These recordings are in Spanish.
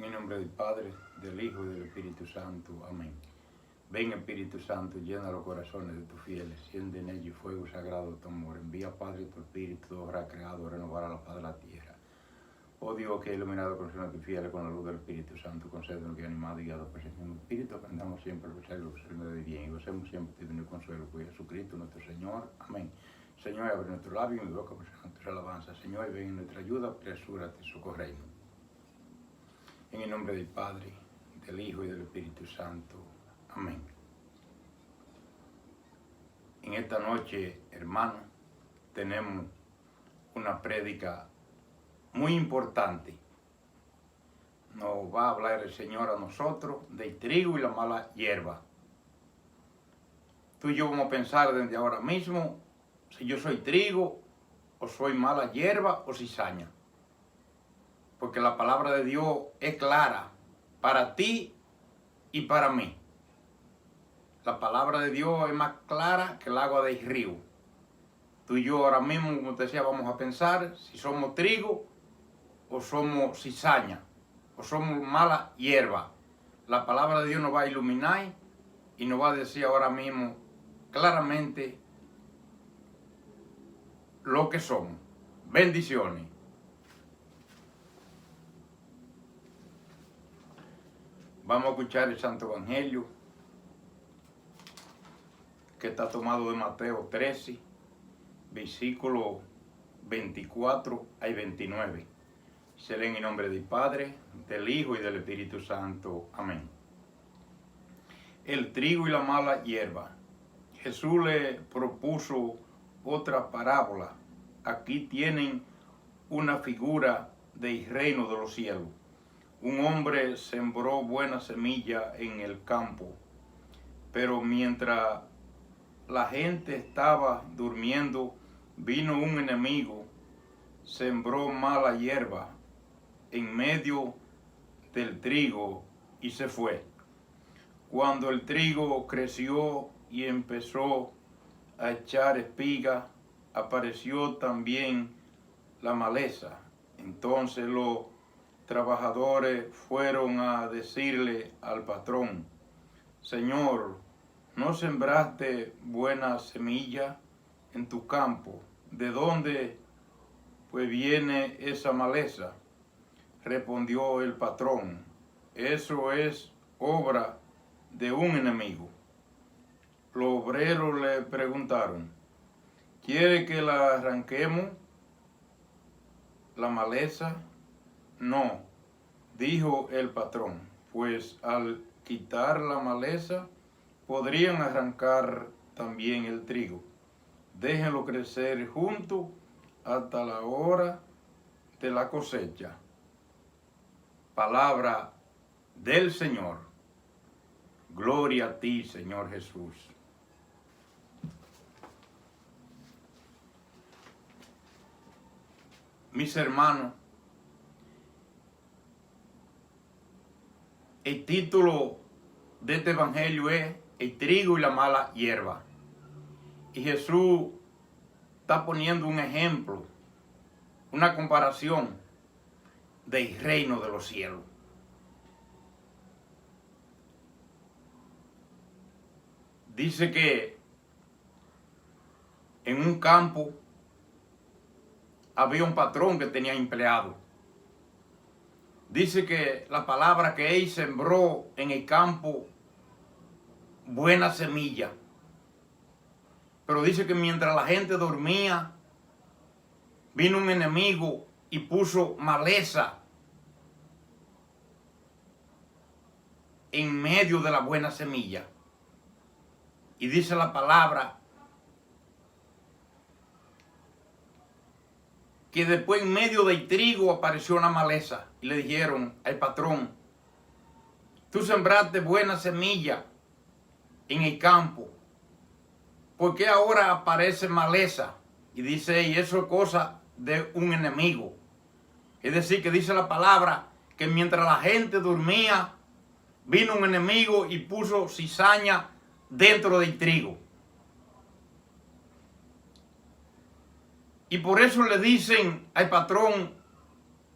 En el nombre del Padre, del Hijo y del Espíritu Santo. Amén. Ven, Espíritu Santo, llena los corazones de tus fieles, siente en ellos fuego sagrado tu amor. Envía, Padre, tu Espíritu, todo habrá creado, renovará la faz de la tierra. Oh Dios, que ha iluminado el corazón de tus fieles con la luz del Espíritu Santo, concédenos que animado y guiado por ese mismo Espíritu, aprendamos siempre a usar lo que se de bien y gocemos siempre de divino consuelo por Jesucristo nuestro Señor. Amén. Señor, abre nuestro labio y mi boca por tus alabanzas. Señor, ven en nuestra ayuda, apresúrate, socorrenos. En el nombre del Padre, del Hijo y del Espíritu Santo. Amén. En esta noche, hermanos, tenemos una prédica muy importante. Nos va a hablar el Señor a nosotros del trigo y la mala hierba. Tú y yo vamos a pensar desde ahora mismo si yo soy trigo o soy mala hierba o cizaña. Porque la palabra de Dios es clara para ti y para mí. La palabra de Dios es más clara que el agua del río. Tú y yo ahora mismo, como te decía, vamos a pensar si somos trigo o somos cizaña o somos mala hierba. La palabra de Dios nos va a iluminar y nos va a decir ahora mismo claramente lo que somos. Bendiciones. Vamos a escuchar el Santo Evangelio, que está tomado de Mateo 13, versículos 24 al 29. Se lee en el nombre del Padre, del Hijo y del Espíritu Santo. Amén. El trigo y la mala hierba. Jesús le propuso otra parábola. Aquí tienen una figura del reino de los cielos. Un hombre sembró buena semilla en el campo, pero mientras la gente estaba durmiendo, vino un enemigo, sembró mala hierba en medio del trigo y se fue. Cuando el trigo creció y empezó a echar espiga, apareció también la maleza. Entonces los trabajadores fueron a decirle al patrón: Señor, ¿no sembraste buena semilla en tu campo? ¿De dónde pues viene esa maleza? Respondió el patrón: eso es obra de un enemigo. Los obreros le preguntaron: ¿quiere que la arranquemos, la maleza? No, dijo el patrón, pues al quitar la maleza podrían arrancar también el trigo. Déjenlo crecer junto hasta la hora de la cosecha. Palabra del Señor. Gloria a ti, Señor Jesús. Mis hermanos, el título de este evangelio es El trigo y la mala hierba. Y Jesús está poniendo un ejemplo, una comparación del reino de los cielos. Dice que en un campo había un patrón que tenía empleados. Dice que la palabra que él sembró en el campo, buena semilla. Pero dice que mientras la gente dormía, vino un enemigo y puso maleza en medio de la buena semilla. Y dice la palabra que después en medio del trigo apareció una maleza y le dijeron al patrón: tú sembraste buena semilla en el campo, ¿por qué ahora aparece maleza? Y dice, y eso es cosa de un enemigo. Es decir, que dice la palabra que mientras la gente dormía, vino un enemigo y puso cizaña dentro del trigo. Y por eso le dicen al patrón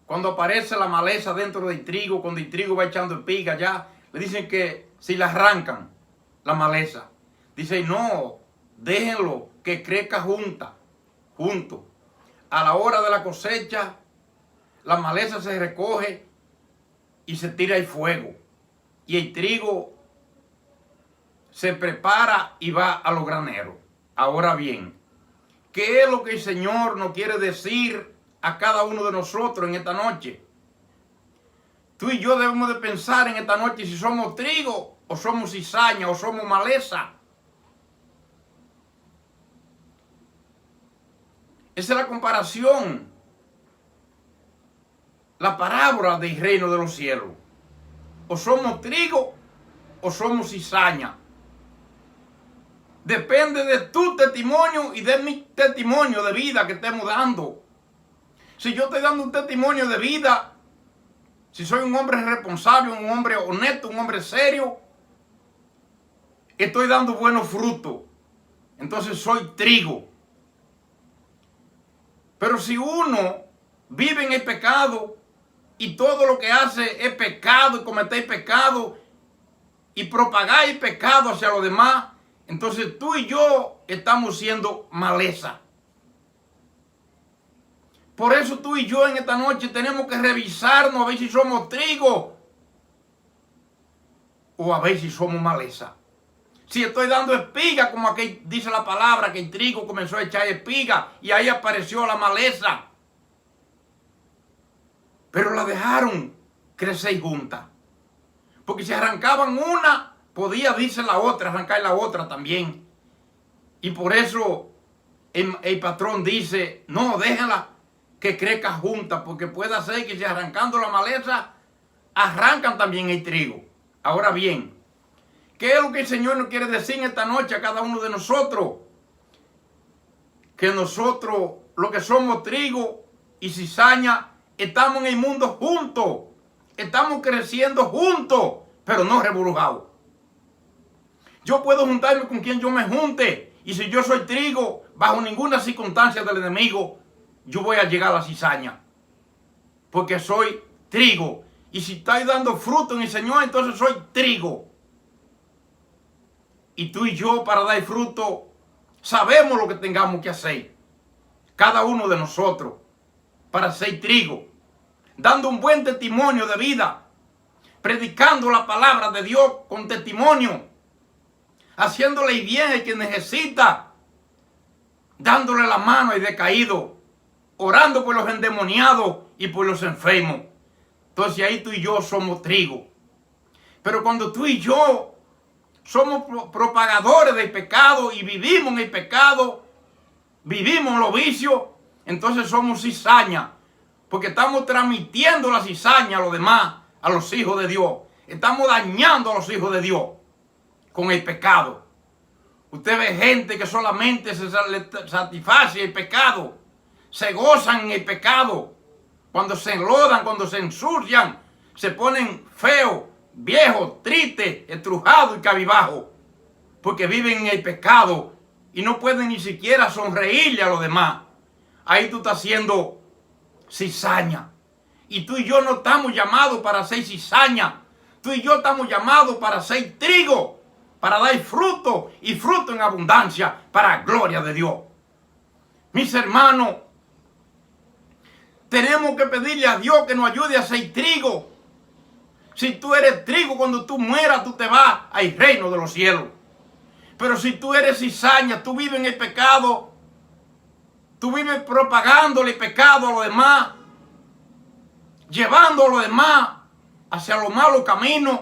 cuando aparece la maleza dentro del trigo, cuando el trigo va echando espiga ya, le dicen que si la arrancan, la maleza, dicen no, déjenlo que crezca junto. A la hora de la cosecha, la maleza se recoge y se tira el fuego. Y el trigo se prepara y va a los graneros. Ahora bien, ¿qué es lo que el Señor nos quiere decir a cada uno de nosotros en esta noche? Tú y yo debemos de pensar en esta noche si somos trigo o somos cizaña o somos maleza. Esa es la comparación, la parábola del reino de los cielos. O somos trigo o somos cizaña. Depende de tu testimonio y de mi testimonio de vida que estemos dando. Si yo estoy dando un testimonio de vida, si soy un hombre responsable, un hombre honesto, un hombre serio, estoy dando buenos frutos. Entonces soy trigo. Pero si uno vive en el pecado y todo lo que hace es pecado y cometer pecado y propagar el pecado hacia los demás, entonces tú y yo estamos siendo maleza. Por eso tú y yo en esta noche tenemos que revisarnos a ver si somos trigo o a ver si somos maleza. Si estoy dando espiga, como aquí dice la palabra, que el trigo comenzó a echar espiga y ahí apareció la maleza. Pero la dejaron crecer juntas. Porque si arrancaban una, podía, dice la otra, arrancar la otra también. Y por eso el patrón dice, no, déjala que crezca juntas, porque puede ser que si arrancando la maleza, arrancan también el trigo. Ahora bien, ¿qué es lo que el Señor nos quiere decir en esta noche a cada uno de nosotros? Que nosotros, los que somos trigo y cizaña, estamos en el mundo juntos. Estamos creciendo juntos, pero no reburujados. Yo puedo juntarme con quien yo me junte. Y si yo soy trigo, bajo ninguna circunstancia del enemigo, yo voy a llegar a la cizaña. Porque soy trigo. Y si estoy dando fruto en el Señor, entonces soy trigo. Y tú y yo, para dar fruto, sabemos lo que tengamos que hacer. Cada uno de nosotros, para ser trigo. Dando un buen testimonio de vida. Predicando la palabra de Dios con testimonio. Haciéndole bien al que necesita. Dándole la mano al decaído. Orando por los endemoniados y por los enfermos. Entonces ahí tú y yo somos trigo. Pero cuando tú y yo somos propagadores del pecado y vivimos en el pecado, vivimos en los vicios, entonces somos cizaña. Porque estamos transmitiendo la cizaña a los demás, a los hijos de Dios. Estamos dañando a los hijos de Dios con el pecado. Usted ve gente que solamente se satisface el pecado. Se gozan en el pecado. Cuando se enlodan, cuando se ensucian, se ponen feos, viejos, tristes, estrujados y cabizbajos. Porque viven en el pecado y no pueden ni siquiera sonreírle a los demás. Ahí tú estás haciendo cizaña. Y tú y yo no estamos llamados para ser cizaña. Tú y yo estamos llamados para ser trigo, para dar fruto y fruto en abundancia para gloria de Dios. Mis hermanos, tenemos que pedirle a Dios que nos ayude a ser trigo. Si tú eres trigo, cuando tú mueras, tú te vas al reino de los cielos. Pero si tú eres cizaña, tú vives en el pecado, tú vives propagándole el pecado a los demás, llevando a los demás hacia los malos caminos,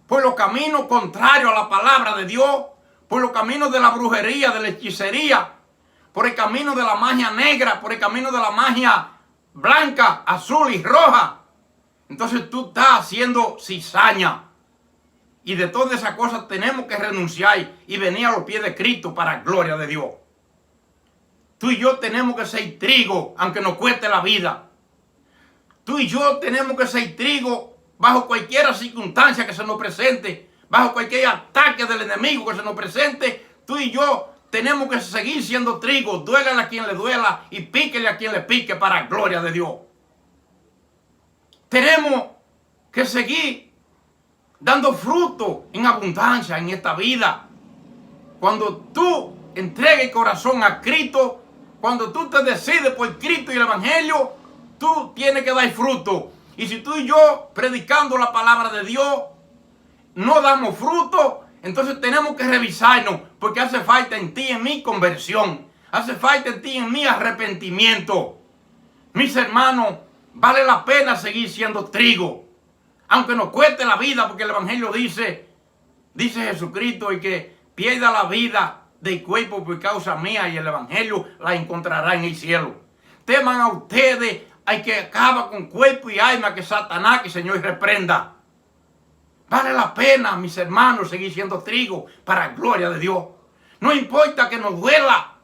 por los caminos contrarios a la palabra de Dios, por los caminos de la brujería, de la hechicería, por el camino de la magia negra, por el camino de la magia blanca, azul y roja. Entonces tú estás haciendo cizaña. Y de todas esas cosas tenemos que renunciar y venir a los pies de Cristo para gloria de Dios. Tú y yo tenemos que ser trigo, aunque nos cueste la vida. Tú y yo tenemos que ser trigo bajo cualquier circunstancia que se nos presente, bajo cualquier ataque del enemigo que se nos presente. Tú y yo tenemos que seguir siendo trigo, duélale a quien le duela y píquele a quien le pique para gloria de Dios. tenemos que seguir dando fruto en abundancia en esta vida. Cuando tú entregas el corazón a Cristo, cuando tú te decides por Cristo y el Evangelio, tú tienes que dar fruto. Y si tú y yo, predicando la palabra de Dios, no damos fruto, entonces tenemos que revisarnos, porque hace falta en ti y en mí conversión. Hace falta en ti y en mí arrepentimiento. Mis hermanos, vale la pena seguir siendo trigo, aunque nos cueste la vida, porque el Evangelio dice Jesucristo, y que pierda la vida del cuerpo por causa mía, y el Evangelio la encontrará en el cielo. Teman a ustedes al que acaba con cuerpo y alma, que Satanás, que el Señor reprenda. Vale la pena, mis hermanos, seguir siendo trigo para la gloria de Dios. No importa que nos duela,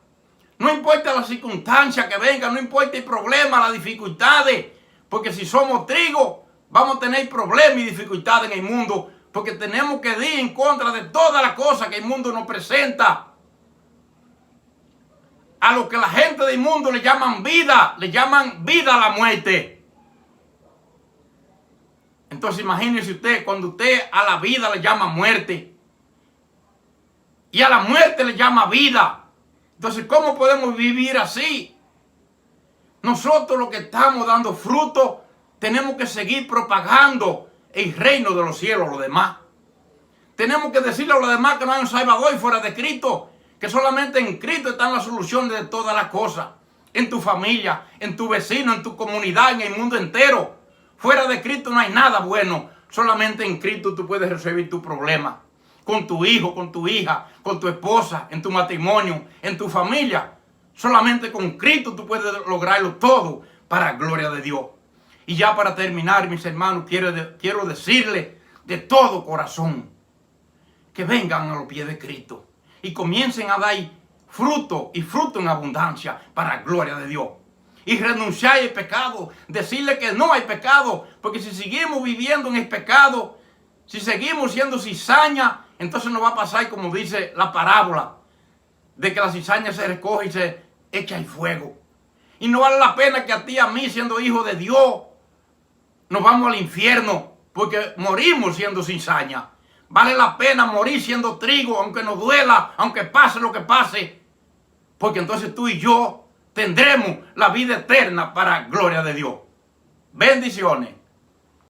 no importa las circunstancias que vengan, no importa el problema, las dificultades, porque si somos trigo, vamos a tener problemas y dificultades en el mundo, porque tenemos que ir en contra de todas las cosas que el mundo nos presenta. A lo que la gente del mundo le llaman vida a la muerte. Entonces imagínese usted, cuando usted a la vida le llama muerte y a la muerte le llama vida. Entonces, ¿cómo podemos vivir así? Nosotros, los que estamos dando fruto, tenemos que seguir propagando el reino de los cielos a los demás. Tenemos que decirle a los demás que no hay un Salvador fuera de Cristo, que solamente en Cristo están las soluciones de todas las cosas. En tu familia, en tu vecino, en tu comunidad, en el mundo entero. Fuera de Cristo no hay nada bueno. Solamente en Cristo tú puedes resolver tu problema. Con tu hijo, con tu hija, con tu esposa, en tu matrimonio, en tu familia. Solamente con Cristo tú puedes lograrlo todo para la gloria de Dios. Y ya para terminar, mis hermanos, quiero decirles de todo corazón que vengan a los pies de Cristo y comiencen a dar fruto, y fruto en abundancia para la gloria de Dios. Y renunciar al pecado, decirle que no hay pecado, porque si seguimos viviendo en el pecado, si seguimos siendo cizaña, entonces nos va a pasar como dice la parábola, de que la cizaña se recoge y se echa al fuego. Y no vale la pena que a ti y a mí, siendo hijos de Dios, nos vamos al infierno, porque morimos siendo cizaña. Vale la pena morir siendo trigo, aunque nos duela, aunque pase lo que pase, porque entonces tú y yo tendremos la vida eterna para la gloria de Dios. Bendiciones.